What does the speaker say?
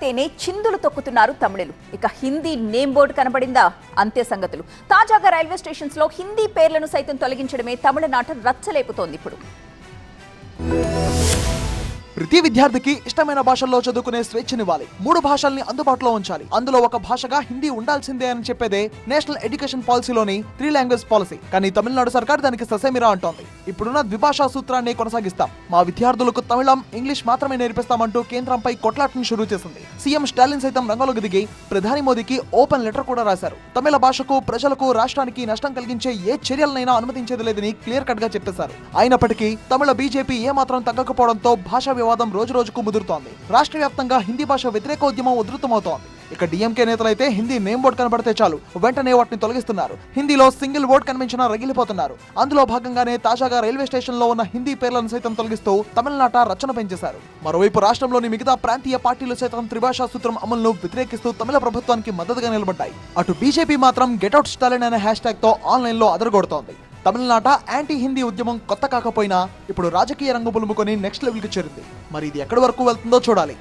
కనబడితేనే చిందులు తొక్కుతున్నారు తమిళులు. ఇక Hindi name board కనబడిందా అంతే సంగతులు. తాజాగా రైల్వే స్టేషన్స్ లో హిందీ పేర్లను సైతం తొలగించడమే తమిళనాట రచ్చలేపుతోంది. ఇప్పుడు ప్రతి విద్యార్థికి ఇష్టమైన భాషల్లో చదువుకునే స్వేచ్ఛనివ్వాలి. 3 భాషల్ని అందుబాటులో ఉంచాలి. అందులో ఒక భాషగా హిందీ ఉండాల్సిందే అని చెప్పేదే నేషనల్ ఎడ్యుకేషన్ పాలసీలోని 3 లాంగ్వేజ్ పాలసీ. కానీ తమిళనాడు సర్కార్ దానికి ససేమిరా అంటోంది. ఇప్పుడున్న ద్విభాషా సూత్రాన్ని కొనసాగిస్తాం, మా విద్యార్థులకు తమిళం, ఇంగ్లీష్ మాత్రమే నేర్పిస్తామంటూ కేంద్రంపై కొట్లాటను షురూ చేసింది. సీఎం స్టాలిన్ సైతం రంగంలోకి దిగి ప్రధాని మోదీకి ఓపెన్ లెటర్ కూడా రాశారు. తమిళ భాషకు, ప్రజలకు, రాష్ట్రానికి నష్టం కలిగించే ఏ చర్యలనైనా అనుమతించేది లేదని క్లియర్ కట్ గా చెప్పేశారు. అయినప్పటికీ తమిళ బీజేపీ ఏమాత్రం తగ్గకపోవడంతో భాషా వివాదం రోజు రోజుకు ముదురుతోంది. రాష్ట్ర వ్యాప్తంగా హిందీ భాష వ్యతిరేక ఉద్యమం ఉధృతమవుతోంది. ఇక డీఎంకే నేతలైతే హిందీ నేమ్ బోర్డు కనబడితే చాలు వెంటనే వాటిని తొలగిస్తున్నారు. హిందీలో సింగిల్ వర్డ్ కనిపించినా రగిలిపోతున్నారు. అందులో భాగంగానే తాజాగా రైల్వే స్టేషన్ లో ఉన్న హిందీ పేర్లను సైతం తొలగిస్తూ తమిళనాట రచ్చన పెంచేశారు. మరోవైపు రాష్ట్రంలోని మిగతా ప్రాంతీయ పార్టీలు సైతం త్రిభాషా సూత్రం అమలును వ్యతిరేకిస్తూ తమిళ ప్రభుత్వానికి మద్దతుగా నిలబడ్డాయి. అటు బీజేపీ మాత్రం గెట్అవుట్ స్టాలిన్ అనే హ్యాష్ ట్యాగ్ తో ఆన్లైన్ లో అదరగొడుతోంది. తమిళనాట యాంటీ హిందీ ఉద్యమం కొత్త కాకపోయినా ఇప్పుడు రాజకీయ రంగు పులుముకొని నెక్స్ట్ లెవెల్ కి చేరింది. మరి ఇది ఎక్కడి వరకు వెళ్తుందో చూడాలి.